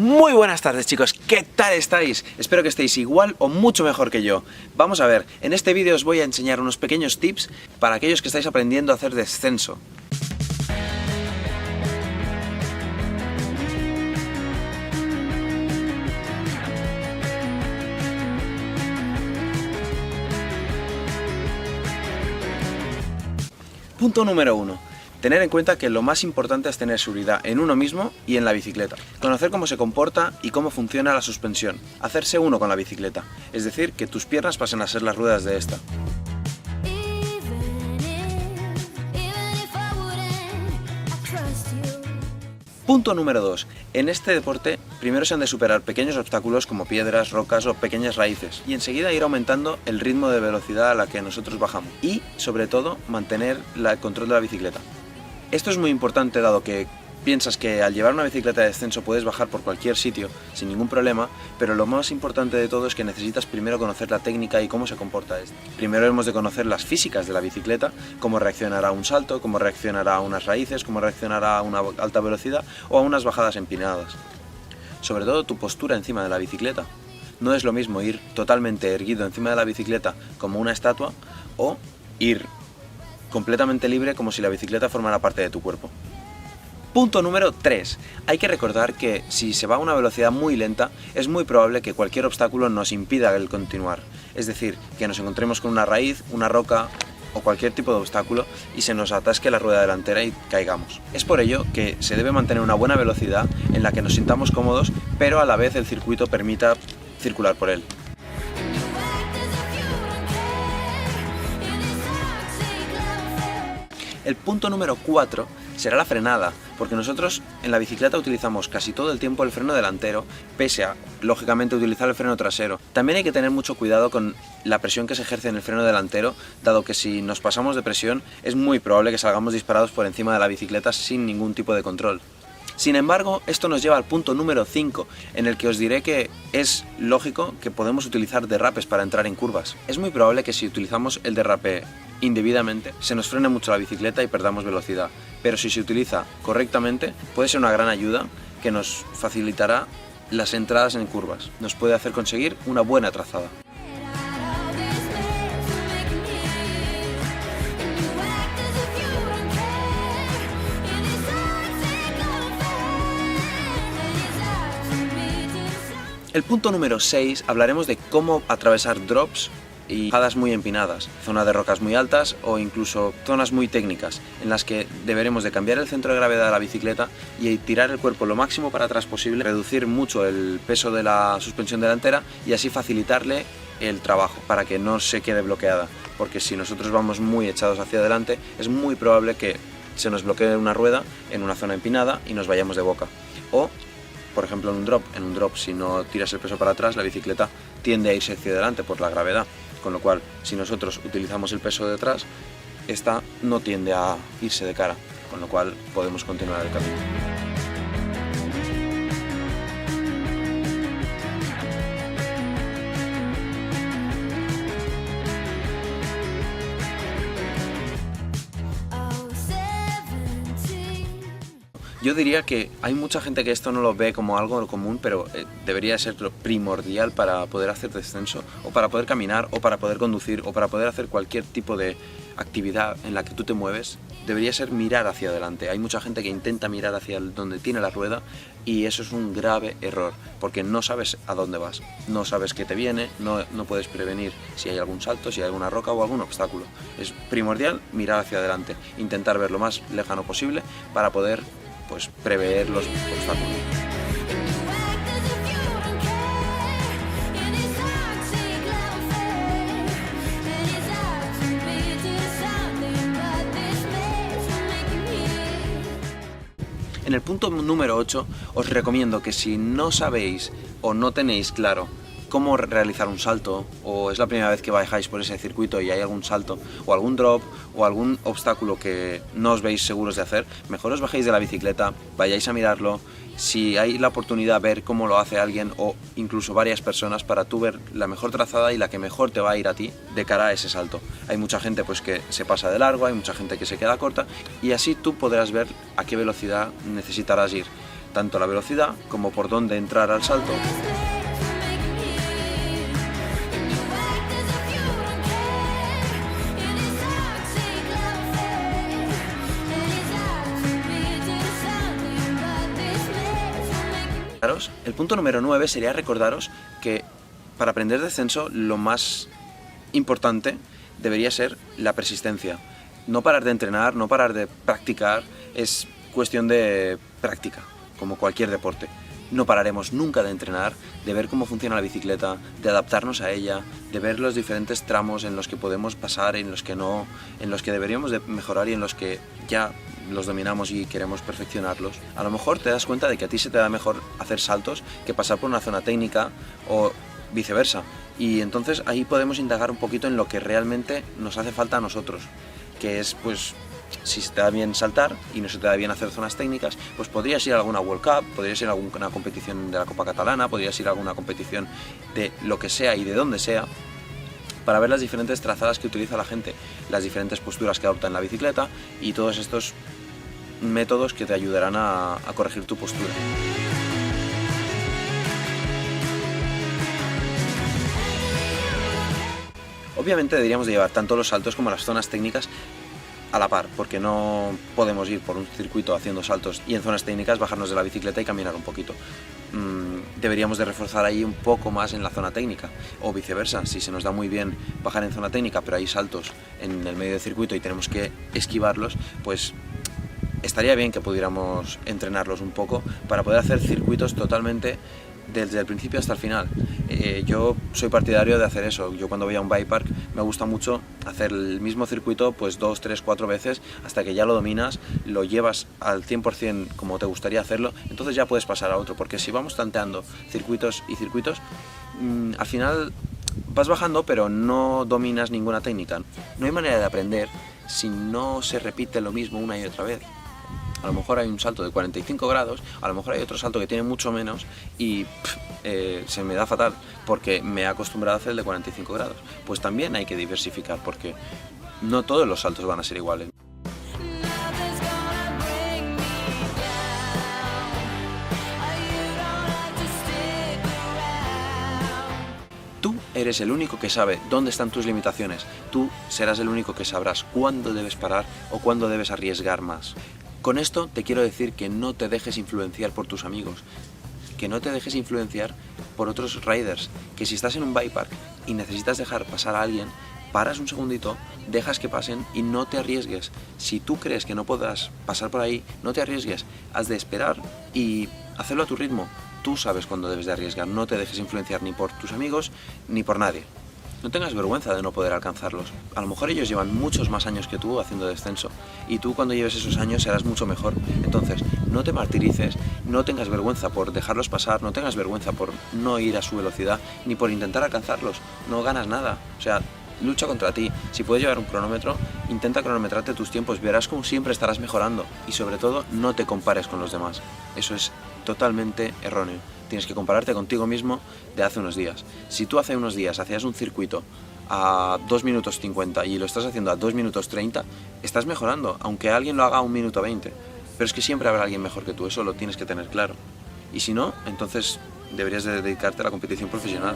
Muy buenas tardes, chicos, ¿qué tal estáis? Espero que estéis igual o mucho mejor que yo. Vamos a ver, en este vídeo os voy a enseñar unos pequeños tips para aquellos que estáis aprendiendo a hacer descenso. Punto número 1. Tener en cuenta que lo más importante es tener seguridad en uno mismo y en la bicicleta. Conocer cómo se comporta y cómo funciona la suspensión. Hacerse uno con la bicicleta. Es decir, que tus piernas pasen a ser las ruedas de esta. Punto número 2. En este deporte, primero se han de superar pequeños obstáculos como piedras, rocas o pequeñas raíces y enseguida ir aumentando el ritmo de velocidad a la que nosotros bajamos y, sobre todo, mantener el control de la bicicleta. Esto es muy importante dado que piensas que al llevar una bicicleta de descenso puedes bajar por cualquier sitio sin ningún problema, pero lo más importante de todo es que necesitas primero conocer la técnica y cómo se comporta esto. Primero hemos de conocer las físicas de la bicicleta, cómo reaccionará a un salto, cómo reaccionará a unas raíces, cómo reaccionará a una alta velocidad o a unas bajadas empinadas. Sobre todo tu postura encima de la bicicleta. No es lo mismo ir totalmente erguido encima de la bicicleta como una estatua o ir completamente libre como si la bicicleta formara parte de tu cuerpo. Punto número 3. Hay que recordar que si se va a una velocidad muy lenta, es muy probable que cualquier obstáculo nos impida el continuar. Es decir, que nos encontremos con una raíz, una roca o cualquier tipo de obstáculo y se nos atasque la rueda delantera y caigamos. Es por ello que se debe mantener una buena velocidad en la que nos sintamos cómodos, pero a la vez el circuito permita circular por él. El punto número 4 será la frenada, porque nosotros en la bicicleta utilizamos casi todo el tiempo el freno delantero, pese a, lógicamente, utilizar el freno trasero. También hay que tener mucho cuidado con la presión que se ejerce en el freno delantero, dado que si nos pasamos de presión es muy probable que salgamos disparados por encima de la bicicleta sin ningún tipo de control. Sin embargo, esto nos lleva al punto número 5, en el que os diré que es lógico que podemos utilizar derrapes para entrar en curvas. Es muy probable que si utilizamos el derrape indebidamente, se nos frene mucho la bicicleta y perdamos velocidad, pero si se utiliza correctamente, puede ser una gran ayuda que nos facilitará las entradas en curvas. Nos puede hacer conseguir una buena trazada. El punto número 6 hablaremos de cómo atravesar drops y bajadas muy empinadas, zonas de rocas muy altas o incluso zonas muy técnicas en las que deberemos de cambiar el centro de gravedad de la bicicleta y tirar el cuerpo lo máximo para atrás posible, reducir mucho el peso de la suspensión delantera y así facilitarle el trabajo para que no se quede bloqueada, porque si nosotros vamos muy echados hacia adelante es muy probable que se nos bloquee una rueda en una zona empinada y nos vayamos de boca. O por ejemplo en un drop si no tiras el peso para atrás la bicicleta tiende a irse hacia adelante por la gravedad, con lo cual si nosotros utilizamos el peso de atrás, esta no tiende a irse de cara, con lo cual podemos continuar el camino. Yo diría que hay mucha gente que esto no lo ve como algo común, pero debería ser lo primordial para poder hacer descenso, o para poder caminar, o para poder conducir, o para poder hacer cualquier tipo de actividad en la que tú te mueves. Debería ser mirar hacia adelante. Hay mucha gente que intenta mirar hacia donde tiene la rueda y eso es un grave error, porque no sabes a dónde vas, no sabes qué te viene, no puedes prevenir si hay algún salto, si hay alguna roca o algún obstáculo. Es primordial mirar hacia adelante, intentar ver lo más lejano posible para poder prever los obstáculos. En el punto número 8 os recomiendo que si no sabéis o no tenéis claro cómo realizar un salto, o es la primera vez que bajáis por ese circuito y hay algún salto, o algún drop, o algún obstáculo que no os veis seguros de hacer, mejor os bajéis de la bicicleta, vayáis a mirarlo, si hay la oportunidad ver cómo lo hace alguien o incluso varias personas para tú ver la mejor trazada y la que mejor te va a ir a ti de cara a ese salto. Hay mucha gente que se pasa de largo, hay mucha gente que se queda corta y así tú podrás ver a qué velocidad necesitarás ir. tanto la velocidad como por dónde entrar al salto. El punto número 9 sería recordaros que para aprender descenso lo más importante debería ser la persistencia. No parar de entrenar, no parar de practicar, es cuestión de práctica, como cualquier deporte. No pararemos nunca de entrenar, de ver cómo funciona la bicicleta, de adaptarnos a ella, de ver los diferentes tramos en los que podemos pasar, en los que no, en los que deberíamos de mejorar y en los que ya los dominamos y queremos perfeccionarlos. A lo mejor te das cuenta de que a ti se te da mejor hacer saltos que pasar por una zona técnica o viceversa. Y entonces ahí podemos indagar un poquito en lo que realmente nos hace falta a nosotros, que es pues si se te da bien saltar y no se te da bien hacer zonas técnicas, pues podrías ir a alguna World Cup, podrías ir a alguna competición de la Copa Catalana, podrías ir a alguna competición de lo que sea y de donde sea, para ver las diferentes trazadas que utiliza la gente, las diferentes posturas que adopta en la bicicleta y todos estos métodos que te ayudarán a corregir tu postura. Obviamente deberíamos de llevar tanto los saltos como las zonas técnicas a la par, porque no podemos ir por un circuito haciendo saltos y en zonas técnicas bajarnos de la bicicleta y caminar un poquito. Deberíamos de reforzar ahí un poco más en la zona técnica, o viceversa, si se nos da muy bien bajar en zona técnica pero hay saltos en el medio del circuito y tenemos que esquivarlos, pues estaría bien que pudiéramos entrenarlos un poco para poder hacer circuitos totalmente desde el principio hasta el final. Yo soy partidario de hacer eso. Yo cuando voy a un bike park me gusta mucho hacer el mismo circuito pues 2, 3, 4 veces hasta que ya lo dominas, lo llevas al 100% como te gustaría hacerlo, entonces ya puedes pasar a otro, porque si vamos tanteando circuitos y circuitos, al final vas bajando pero no dominas ninguna técnica. No hay manera de aprender si no se repite lo mismo una y otra vez. A lo mejor hay un salto de 45 grados, a lo mejor hay otro salto que tiene mucho menos y se me da fatal porque me he acostumbrado a hacer el de 45 grados. Pues también hay que diversificar porque no todos los saltos van a ser iguales. Tú eres el único que sabe dónde están tus limitaciones. Tú serás el único que sabrás cuándo debes parar o cuándo debes arriesgar más. Con esto te quiero decir que no te dejes influenciar por tus amigos, que no te dejes influenciar por otros riders, que si estás en un bike park y necesitas dejar pasar a alguien, paras un segundito, dejas que pasen y no te arriesgues. Si tú crees que no podrás pasar por ahí, no te arriesgues, has de esperar y hacerlo a tu ritmo. Tú sabes cuándo debes de arriesgar, no te dejes influenciar ni por tus amigos ni por nadie. No tengas vergüenza de no poder alcanzarlos. A lo mejor ellos llevan muchos más años que tú haciendo descenso y tú cuando lleves esos años serás mucho mejor. Entonces, no te martirices, no tengas vergüenza por dejarlos pasar, no tengas vergüenza por no ir a su velocidad ni por intentar alcanzarlos. No ganas nada. O sea, lucha contra ti. Si puedes llevar un cronómetro, intenta cronometrarte tus tiempos, verás como siempre estarás mejorando y sobre todo no te compares con los demás. Eso es totalmente erróneo. Tienes que compararte contigo mismo de hace unos días. Si tú hace unos días hacías un circuito a 2 minutos 50 y lo estás haciendo a 2 minutos 30, estás mejorando, aunque alguien lo haga a 1 minuto 20. Pero es que siempre habrá alguien mejor que tú, eso lo tienes que tener claro. Y si no, entonces deberías de dedicarte a la competición profesional.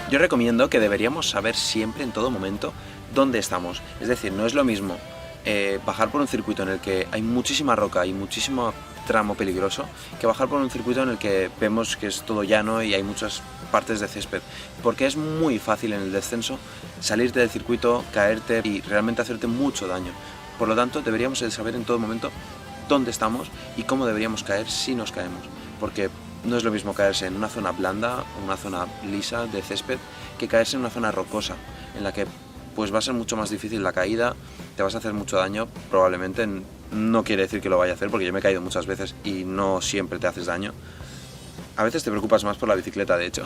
Yo recomiendo que deberíamos saber siempre, en todo momento, dónde estamos. Es decir, no es lo mismo bajar por un circuito en el que hay muchísima roca y muchísimo tramo peligroso, que bajar por un circuito en el que vemos que es todo llano y hay muchas partes de césped. Porque es muy fácil en el descenso salirte del circuito, caerte y realmente hacerte mucho daño. Por lo tanto, deberíamos saber en todo momento dónde estamos y cómo deberíamos caer si nos caemos. Porque no es lo mismo caerse en una zona blanda o una zona lisa de césped que caerse en una zona rocosa, en la que pues va a ser mucho más difícil la caída, te vas a hacer mucho daño, probablemente. No quiere decir que lo vaya a hacer, porque yo me he caído muchas veces y no siempre te haces daño. A veces te preocupas más por la bicicleta, de hecho.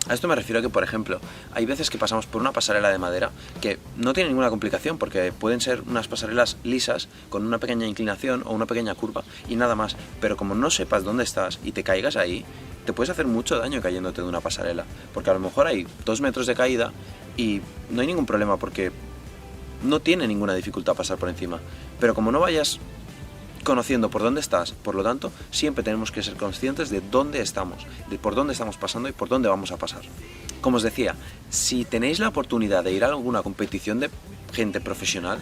A esto me refiero a que, por ejemplo, hay veces que pasamos por una pasarela de madera que no tiene ninguna complicación porque pueden ser unas pasarelas lisas con una pequeña inclinación o una pequeña curva y nada más, pero como no sepas dónde estás y te caigas ahí, te puedes hacer mucho daño cayéndote de una pasarela, porque a lo mejor hay 2 metros de caída y no hay ningún problema porque no tiene ninguna dificultad pasar por encima, pero como no vayas conociendo por dónde estás, por lo tanto, siempre tenemos que ser conscientes de dónde estamos, de por dónde estamos pasando y por dónde vamos a pasar. Como os decía, si tenéis la oportunidad de ir a alguna competición de gente profesional,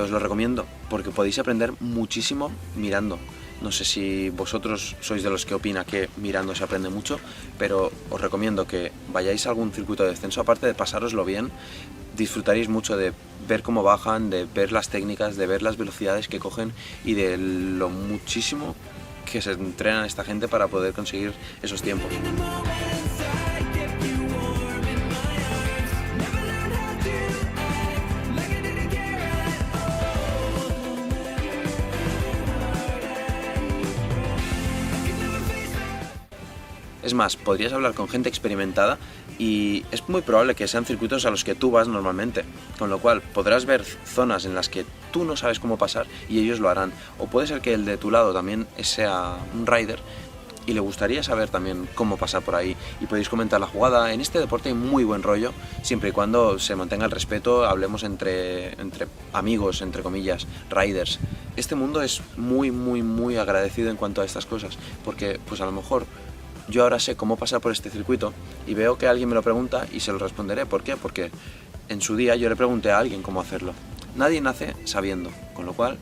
os lo recomiendo, porque podéis aprender muchísimo mirando. No sé si vosotros sois de los que opina que mirando se aprende mucho, pero os recomiendo que vayáis a algún circuito de descenso, aparte de pasároslo bien, disfrutaréis mucho de ver cómo bajan, de ver las técnicas, de ver las velocidades que cogen y de lo muchísimo que se entrena esta gente para poder conseguir esos tiempos. Es más, podrías hablar con gente experimentada y es muy probable que sean circuitos a los que tú vas normalmente, con lo cual podrás ver zonas en las que tú no sabes cómo pasar y ellos lo harán. O puede ser que el de tu lado también sea un rider y le gustaría saber también cómo pasar por ahí y podéis comentar la jugada. En este deporte hay muy buen rollo, siempre y cuando se mantenga el respeto, hablemos entre amigos, entre comillas, riders. Este mundo es muy agradecido en cuanto a estas cosas, porque pues a lo mejor yo ahora sé cómo pasar por este circuito y veo que alguien me lo pregunta y se lo responderé. ¿Por qué? Porque en su día yo le pregunté a alguien cómo hacerlo. Nadie nace sabiendo, con lo cual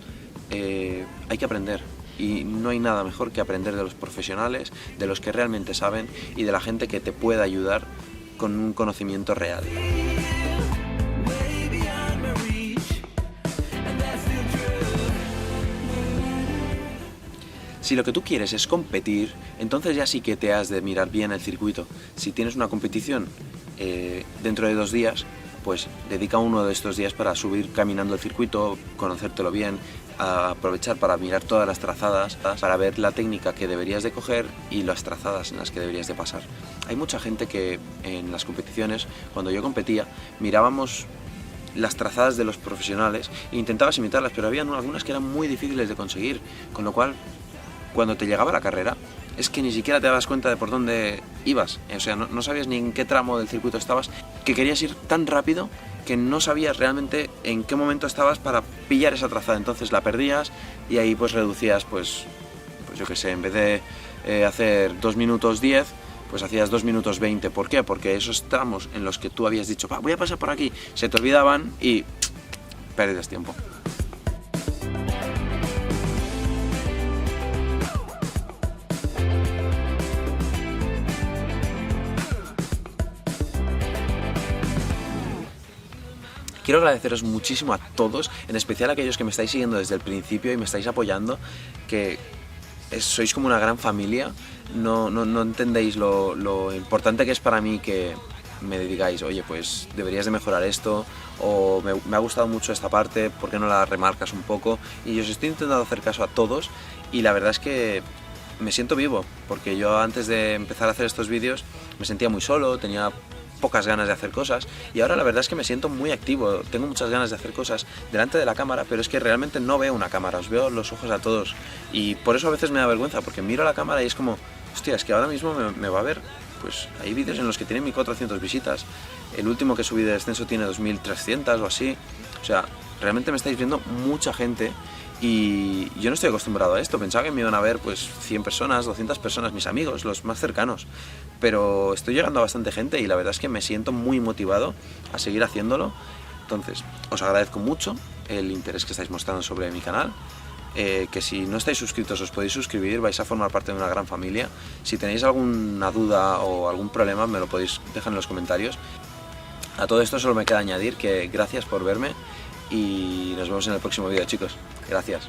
hay que aprender. Y no hay nada mejor que aprender de los profesionales, de los que realmente saben y de la gente que te pueda ayudar con un conocimiento real. Si lo que tú quieres es competir, entonces ya sí que te has de mirar bien el circuito. Si tienes una competición dentro de 2 días, pues dedica uno de estos días para subir caminando el circuito, conocértelo bien, aprovechar para mirar todas las trazadas, para ver la técnica que deberías de coger y las trazadas en las que deberías de pasar. Hay mucha gente que en las competiciones, cuando yo competía, mirábamos las trazadas de los profesionales e intentabas imitarlas, pero había algunas que eran muy difíciles de conseguir, con lo cual cuando te llegaba la carrera es que ni siquiera te dabas cuenta de por dónde ibas, o sea, no sabías ni en qué tramo del circuito estabas, que querías ir tan rápido que no sabías realmente en qué momento estabas para pillar esa trazada, entonces la perdías y ahí pues reducías, pues yo qué sé, en vez de hacer 2 minutos 10, pues hacías 2 minutos 20, ¿por qué? Porque esos tramos en los que tú habías dicho, voy a pasar por aquí, se te olvidaban y perdías tiempo. Quiero agradeceros muchísimo a todos, en especial a aquellos que me estáis siguiendo desde el principio y me estáis apoyando, que sois como una gran familia. No entendéis lo importante que es para mí que me digáis, oye, pues deberías de mejorar esto, o me ha gustado mucho esta parte, ¿por qué no la remarcas un poco? Y os estoy intentando hacer caso a todos y la verdad es que me siento vivo, porque yo antes de empezar a hacer estos vídeos me sentía muy solo, tenía pocas ganas de hacer cosas y ahora la verdad es que me siento muy activo, tengo muchas ganas de hacer cosas delante de la cámara, pero es que realmente no veo una cámara, os veo los ojos a todos y por eso a veces me da vergüenza, porque miro a la cámara y es como, hostia, es que ahora mismo me va a ver, pues hay vídeos en los que tienen 1400 visitas, el último que subí de descenso tiene 2300 o así, o sea, realmente me estáis viendo mucha gente. Y yo no estoy acostumbrado a esto, pensaba que me iban a ver pues 100 personas, 200 personas, mis amigos, los más cercanos. Pero estoy llegando a bastante gente y la verdad es que me siento muy motivado a seguir haciéndolo. Entonces, os agradezco mucho el interés que estáis mostrando sobre mi canal. Que si no estáis suscritos os podéis suscribir, vais a formar parte de una gran familia. Si tenéis alguna duda o algún problema me lo podéis dejar en los comentarios. A todo esto solo me queda añadir que gracias por verme y nos vemos en el próximo vídeo, chicos. Gracias.